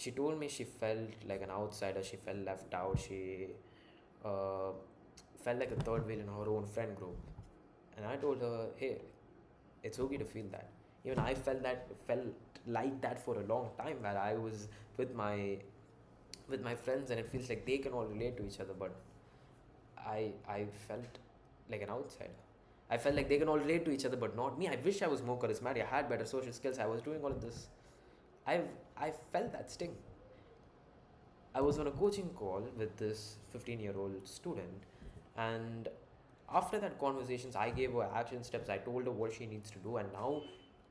she told me she felt like an outsider, she felt left out, she uh, felt like a third wheel in her own friend group. And I told her, hey, it's okay to feel that. Even I felt like that for a long time, where I was with my friends and it feels like they can all relate to each other, but I felt like an outsider. I felt like they can all relate to each other, but not me. I wish I was more charismatic. I had better social skills. I was doing all of this. I felt that sting. I was on a coaching call with this 15-year-old student, and after that conversations, I gave her action steps. I told her what she needs to do, and now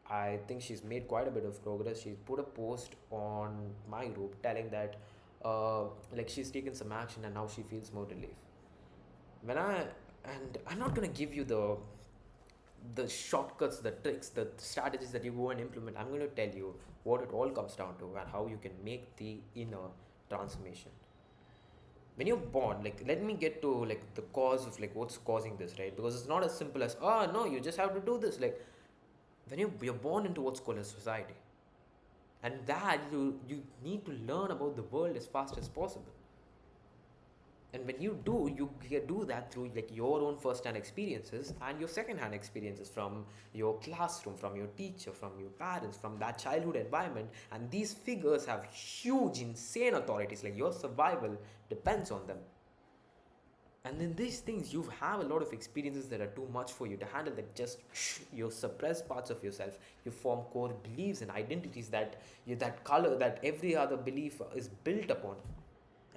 I think she's made quite a bit of progress. She's put a post on my group telling that, like, she's taken some action and now she feels more relief. When I and I'm not gonna give you the shortcuts, the tricks, the strategies that you go and implement. I'm going to tell you what it all comes down to and how you can make the inner transformation. When you're born, like, let me get to like the cause of like what's causing this, right? Because it's not as simple as, oh no, you just have to do this. Like, when you're born into what's called a society, and that you need to learn about the world as fast as possible. And when you do, you do that through like your own first-hand experiences and your second-hand experiences from your classroom, from your teacher, from your parents, from that childhood environment. And these figures have huge, insane authorities. Like, your survival depends on them. And in these things, you have a lot of experiences that are too much for you to handle, that just you suppress parts of yourself. You form core beliefs and identities that that color, that every other belief is built upon.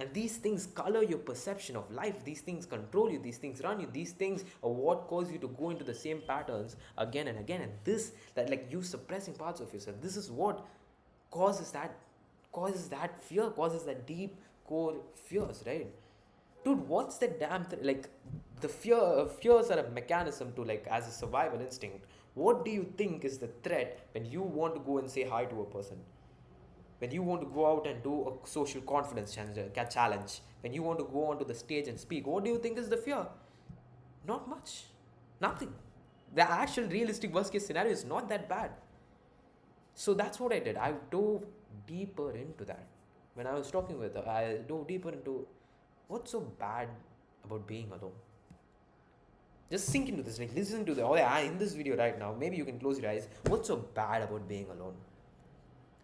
And these things color your perception of life. These things control you. These things run you. These things are what cause you to go into the same patterns again and again. And this, that like you suppressing parts of yourself, this is what causes that fear, causes that deep core fears, right? Dude, what's the damn thing? Like, the fears are a mechanism to, like, as a survival instinct. What do you think is the threat when you want to go and say hi to a person? When you want to go out and do a social confidence challenge, when you want to go onto the stage and speak, what do you think is the fear? Not much. Nothing. The actual realistic worst case scenario is not that bad. So that's what I did. I dove deeper into that. When I was talking with her, I dove deeper into what's so bad about being alone. Just sink into this, like, listen to the, oh yeah, in this video right now, maybe you can close your eyes. What's so bad about being alone?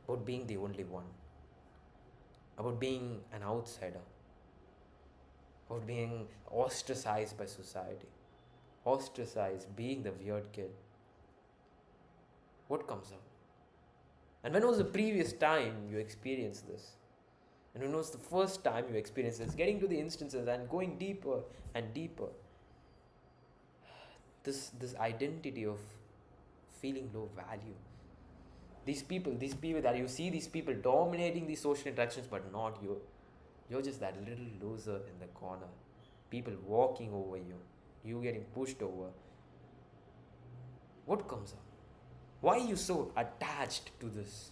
About being the only one? About being an outsider? About being ostracized by society? Ostracized, being the weird kid? What comes up? And when was the previous time you experienced this? And when was the first time you experienced this? Getting to the instances and going deeper and deeper. This identity of feeling low value. These people that you see, these people dominating these social interactions, but not you. You're just that little loser in the corner. People walking over you. You getting pushed over. What comes up? Why are you so attached to this?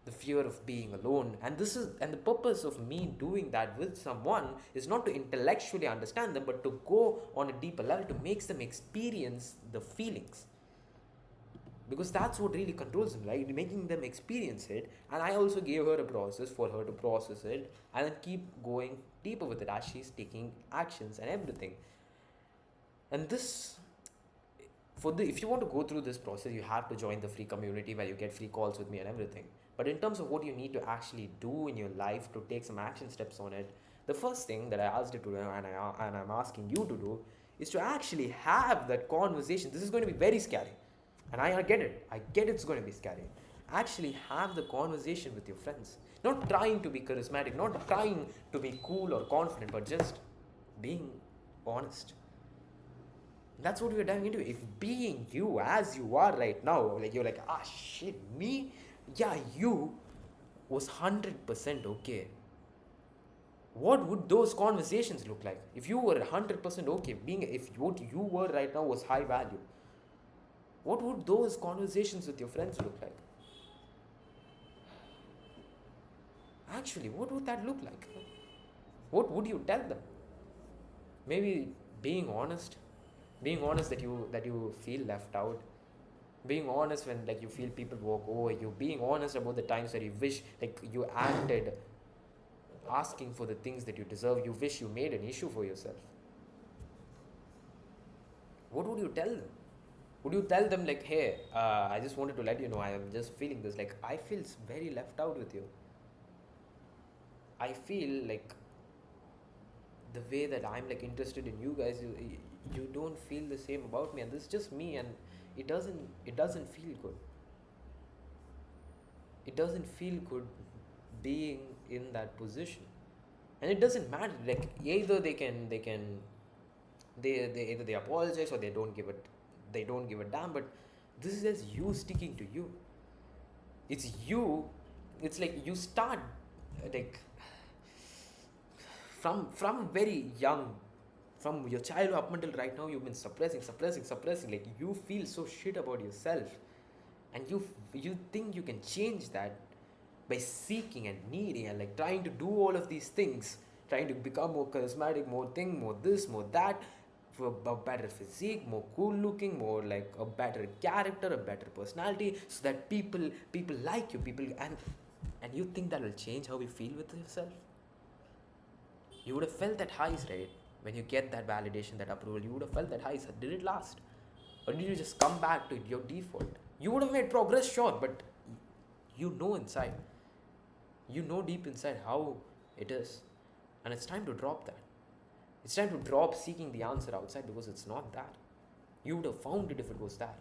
The fear of being alone. And the purpose of me doing that with someone is not to intellectually understand them, but to go on a deeper level, to make them experience the feelings, because that's what really controls them, right? Making them experience it. And I also gave her a process for her to process it and then keep going deeper with it as she's taking actions and everything. And this, if you want to go through this process, you have to join the free community where you get free calls with me and everything. But in terms of what you need to actually do in your life to take some action steps on it, the first thing that I asked you to do, and I'm asking you to do, is to actually have that conversation. This is going to be very scary, and I get it. I get it's going to be scary. Actually have the conversation with your friends. Not trying to be charismatic, not trying to be cool or confident, but just being honest. That's what we're diving into. If being you as you are right now, like, you're like, ah shit, me? Yeah, you was 100% okay. What would those conversations look like? If you were 100% okay, if what you were right now was high value, what would those conversations with your friends look like? Actually, what would that look like? What would you tell them? Maybe being honest that you feel left out, Being honest when like you feel people walk over you, being honest about the times where you wish like you acted asking for the things that you deserve, you wish you made an issue for yourself. What would you tell them? Would you tell them like, hey, I just wanted to let you know I am just feeling this, like I feel very left out with you. I feel like the way that I'm like interested in you guys, you don't feel the same about me, and this is just me, and it doesn't feel good. It doesn't feel good being in that position, and it doesn't matter. Like either they either they apologize or they don't give a damn. But this is just you sticking to you. It's you. It's like you start like from very young, from your childhood up until right now, you've been suppressing. Like you feel so shit about yourself, and you think you can change that by seeking and needing and like trying to do all of these things, trying to become more charismatic, more this, more that, for a better physique, more cool looking, more like a better character, a better personality, so that people like you, people and you think that will change how you feel with yourself? You would have felt that highs, right? When you get that validation, that approval, you would have felt that highs. Did it last? Or did you just come back to your default? You would have made progress, sure, but you know inside. You know deep inside how it is. And it's time to drop that. It's time to drop seeking the answer outside, because it's not that. You would have found it if it was that.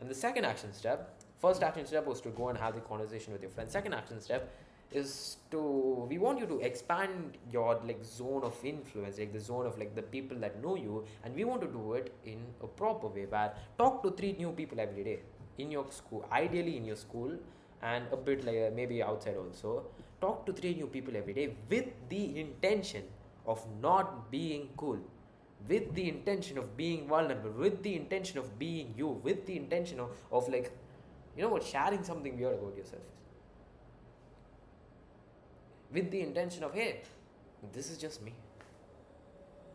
And the second action step, first action step was to go and have the conversation with your friend. Second action step is we want you to expand your like zone of influence, like the zone of like the people that know you, and we want to do it in a proper way, where talk to 3 new people every day in your school, ideally in your school, and a bit like maybe outside also. Talk to 3 new people every day with the intention of not being cool, with the intention of being vulnerable, with the intention of being you, with the intention of like, sharing something weird about yourself, with the intention of, hey, this is just me.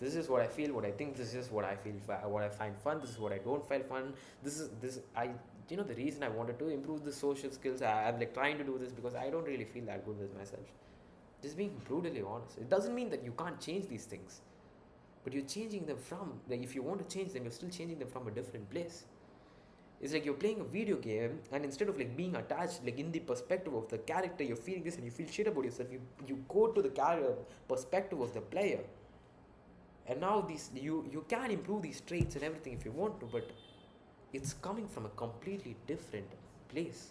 This is what I feel, what I think. This is what I feel, what I find fun. This is what I don't find fun. The reason I wanted to improve the social skills. I'm like trying to do this because I don't really feel that good with myself. Just being brutally honest. It doesn't mean that you can't change these things, but you're changing them from, like, if you want to change them, you're still changing them from a different place. It's like you're playing a video game, and instead of like being attached, like in the perspective of the character, you're feeling this and you feel shit about yourself. You go to the character perspective of the player, and now you can improve these traits and everything if you want to, but it's coming from a completely different place.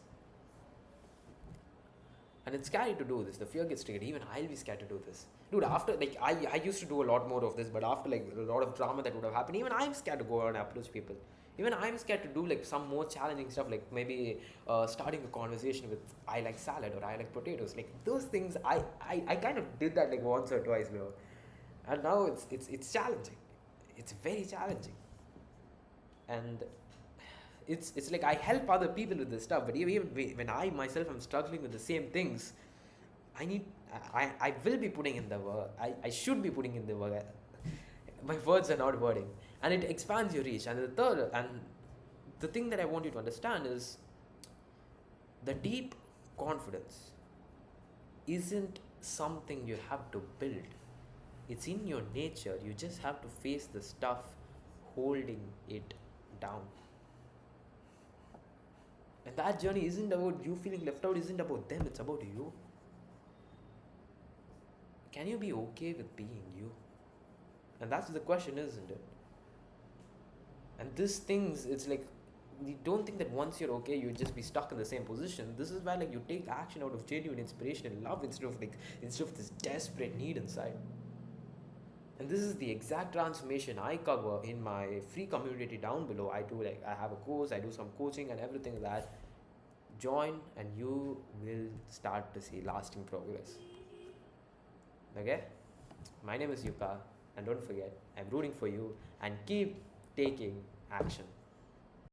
And it's scary to do this. The fear gets triggered. Even I'll be scared to do this. Dude, after, like, I used to do a lot more of this, but after, like, a lot of drama that would have happened, even I'm scared to go out and approach people. Even I'm scared to do, like, some more challenging stuff, like maybe starting a conversation with, I like salad or I like potatoes. Like, those things, I kind of did that, like, once or twice before. And now it's challenging. It's very challenging. And it's like I help other people with this stuff, but even when I myself am struggling with the same things, I will be putting in the work. I should be putting in the work. My words are not wording, and it expands your reach. And the thing that I want you to understand is the deep confidence isn't something you have to build. It's in your nature. You just have to face the stuff holding it down. And that journey isn't about you feeling left out, isn't about them, it's about you. Can you be okay with being you? And that's the question, isn't it? And these things, it's like, you don't think that once you're okay, you'll just be stuck in the same position. This is why, like, you take action out of genuine inspiration and love instead of this desperate need inside. And this is the exact transformation I cover in my free community down below. I have a course, I do some coaching and everything like that. Join and you will start to see lasting progress. Okay? My name is Yuka, and don't forget, I'm rooting for you, and keep taking action.